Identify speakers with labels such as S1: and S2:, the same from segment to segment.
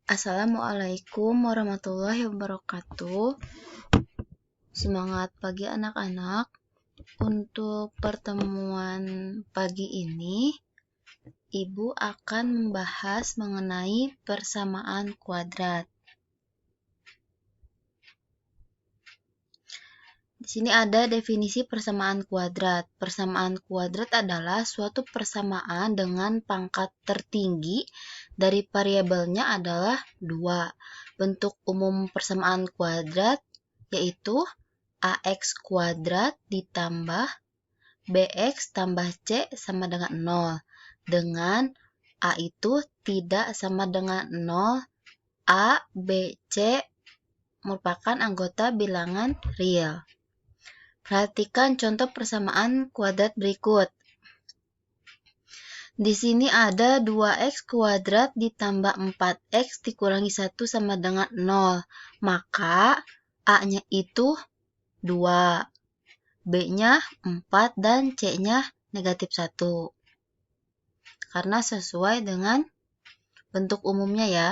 S1: Assalamualaikum warahmatullahi wabarakatuh. Semangat pagi anak-anak. Untuk pertemuan pagi ini, Ibu akan membahas mengenai persamaan kuadrat. Di sini ada definisi persamaan kuadrat. Persamaan kuadrat adalah suatu persamaan dengan pangkat tertinggi dari variabelnya adalah 2. Bentuk umum persamaan kuadrat yaitu AX kuadrat ditambah BX tambah C sama dengan 0. Dengan A itu tidak sama dengan 0, A, B, C merupakan anggota bilangan real. Perhatikan contoh persamaan kuadrat berikut. Di sini ada 2x kuadrat ditambah 4x dikurangi 1 sama dengan 0. Maka A-nya itu 2, B-nya 4, dan C-nya negatif 1. Karena sesuai dengan bentuk umumnya ya.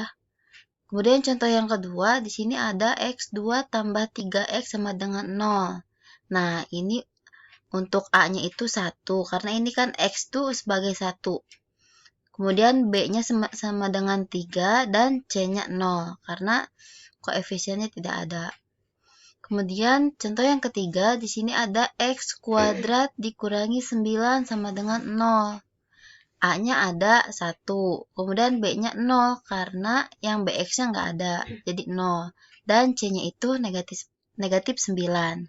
S1: Kemudian contoh yang kedua, di sini ada x2 tambah 3x sama dengan 0. Nah, ini untuk A-nya itu 1, karena ini kan X itu sebagai 1. Kemudian B-nya sama dengan 3 dan C-nya 0, karena koefisiennya tidak ada. Kemudian contoh yang ketiga, di sini ada X kuadrat dikurangi 9 sama dengan 0. A-nya ada 1, kemudian B-nya 0, karena yang BX-nya nggak ada, jadi 0. Dan C-nya itu negatif 9.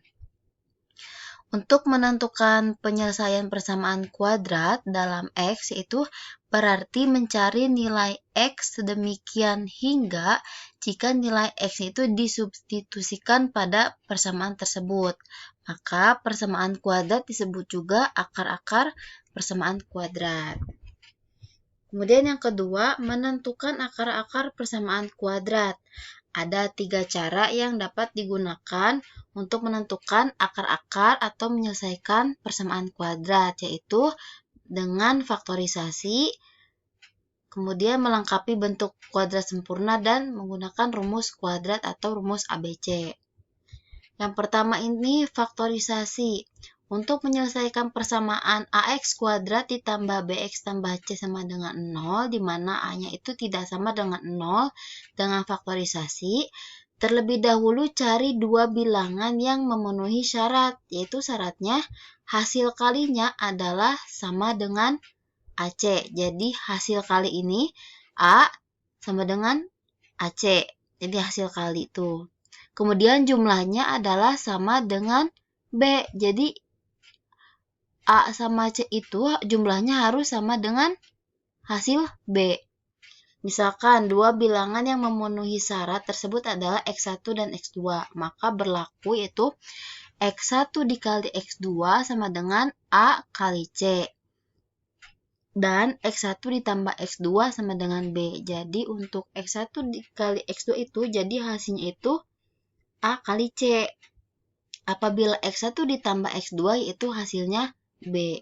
S1: Untuk menentukan penyelesaian persamaan kuadrat dalam X, yaitu berarti mencari nilai X sedemikian hingga jika nilai X itu disubstitusikan pada persamaan tersebut. Maka persamaan kuadrat disebut juga akar-akar persamaan kuadrat. Kemudian yang kedua, menentukan akar-akar persamaan kuadrat. Ada 3 cara yang dapat digunakan untuk menentukan akar-akar atau menyelesaikan persamaan kuadrat, yaitu dengan faktorisasi, kemudian melengkapi bentuk kuadrat sempurna, dan menggunakan rumus kuadrat atau rumus ABC. Yang pertama ini faktorisasi. Untuk menyelesaikan persamaan AX kuadrat ditambah BX tambah C sama dengan 0, di mana A-nya itu tidak sama dengan 0, dengan faktorisasi, terlebih dahulu cari dua bilangan yang memenuhi syarat, yaitu syaratnya hasil kalinya adalah sama dengan AC. Jadi hasil kali ini A sama dengan AC, jadi hasil kali itu. Kemudian jumlahnya adalah sama dengan B, jadi A sama C itu jumlahnya harus sama dengan hasil B. Misalkan dua bilangan yang memenuhi syarat tersebut adalah X1 dan X2, maka berlaku yaitu X1 dikali X2 sama dengan A kali C. Dan X1 ditambah X2 sama dengan B. Jadi untuk X1 dikali X2 itu jadi hasilnya itu A kali C. Apabila X1 ditambah X2 yaitu hasilnya B.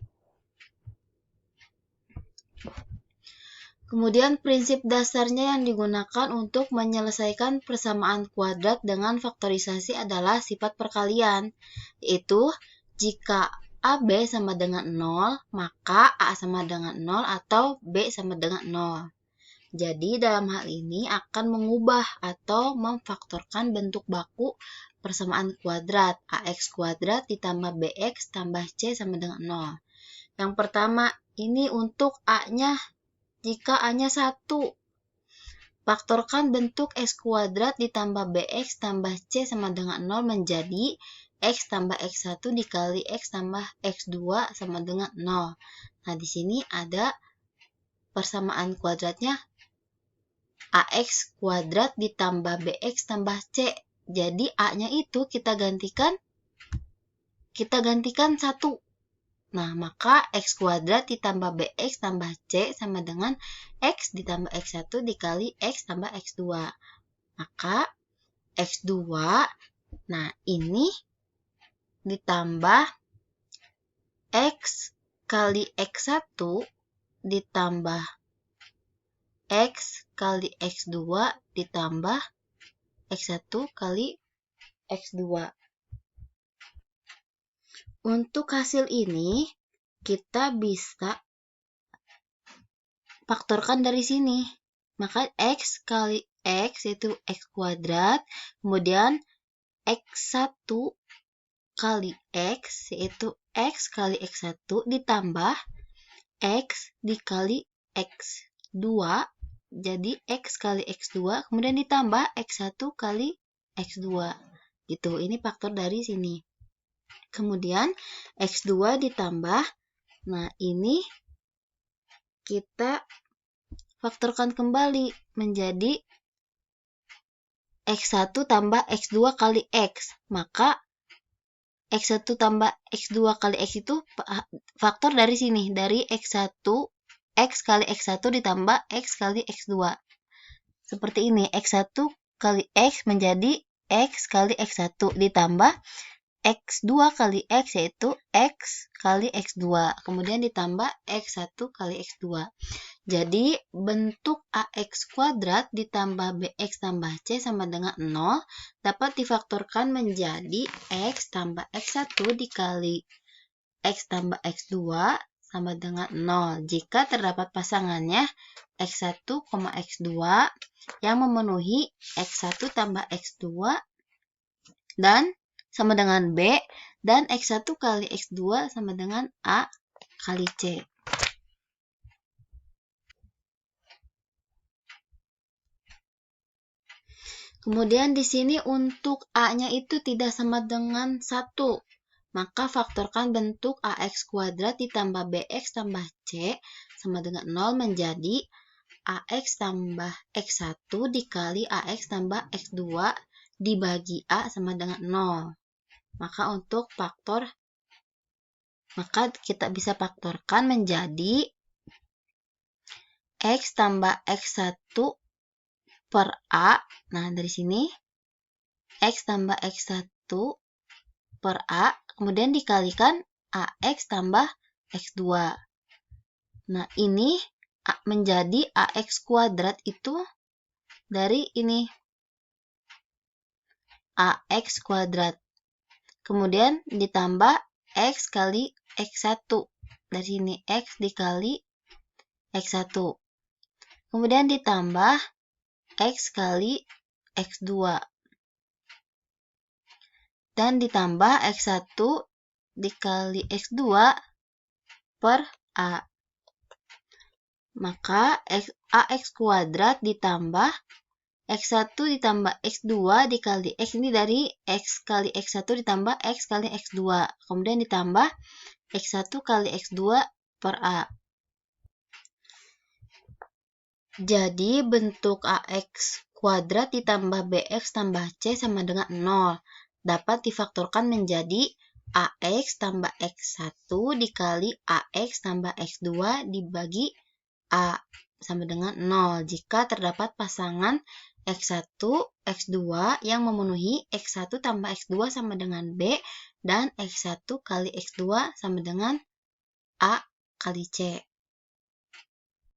S1: Kemudian prinsip dasarnya yang digunakan untuk menyelesaikan persamaan kuadrat dengan faktorisasi adalah sifat perkalian, yaitu jika AB sama dengan 0, maka A sama dengan 0 atau B sama dengan 0. Jadi dalam hal ini akan mengubah atau memfaktorkan bentuk baku persamaan kuadrat. AX kuadrat ditambah BX tambah C sama dengan 0. Yang pertama, ini untuk A-nya. Jika A-nya 1, faktorkan bentuk X kuadrat ditambah BX tambah C sama dengan 0 menjadi X tambah X1 dikali X tambah X2 sama dengan 0. Nah, di sini ada persamaan kuadratnya AX kuadrat ditambah BX tambah C. Jadi A-nya itu kita gantikan 1. Nah, maka X kuadrat ditambah BX tambah C sama dengan X ditambah X1 dikali X tambah X2. Maka X2, nah ini ditambah X kali X1 ditambah X kali X2 ditambah X1 kali X2. Untuk hasil ini, kita bisa faktorkan dari sini. Maka X kali X itu X kuadrat, kemudian X1 kali X yaitu X kali X1 ditambah X dikali X2, jadi X kali X2, kemudian ditambah X1 kali X2. Gitu, ini faktor dari sini. Kemudian X2 ditambah, nah ini kita faktorkan kembali menjadi X1 tambah X2 kali X. Maka X1 tambah X2 kali X itu faktor dari sini, dari X1, X kali X1 ditambah X kali X2. Seperti ini, X1 kali X menjadi X kali X1 ditambah X2 kali X yaitu X kali X2. Kemudian ditambah X1 kali X2. Jadi bentuk AX kuadrat ditambah BX tambah C sama dengan 0 dapat difaktorkan menjadi X tambah X1 dikali X tambah X2 sama dengan 0 jika terdapat pasangannya X1, X2 yang memenuhi X1 tambah X2 dan sama dengan B, dan X1 kali X2 sama dengan A kali C. Kemudian di sini untuk A-nya itu tidak sama dengan 1. Maka faktorkan bentuk AX kuadrat ditambah BX tambah C sama dengan 0 menjadi AX tambah X1 dikali AX tambah X2 dibagi A sama dengan 0. Maka untuk faktor, maka kita bisa faktorkan menjadi X tambah X1 per A. Nah, dari sini X tambah X1 per A, kemudian dikalikan AX tambah X2. Nah, ini menjadi AX kuadrat itu dari ini. AX kuadrat. Kemudian ditambah X kali X1. Dari sini X dikali X1. Kemudian ditambah X kali X2. Dan ditambah X1 dikali X2 per A. Maka AX kuadrat ditambah X1 ditambah X2 dikali X ini dari X kali X1 ditambah X kali X2. Kemudian ditambah X1 kali X2 per A. Jadi bentuk AX kuadrat ditambah BX tambah C sama dengan 0. Dapat difaktorkan menjadi AX tambah X1 dikali AX tambah X2 dibagi A sama dengan 0. Jika terdapat pasangan X1, X2 yang memenuhi X1 tambah X2 sama dengan B dan X1 kali X2 sama dengan A kali C.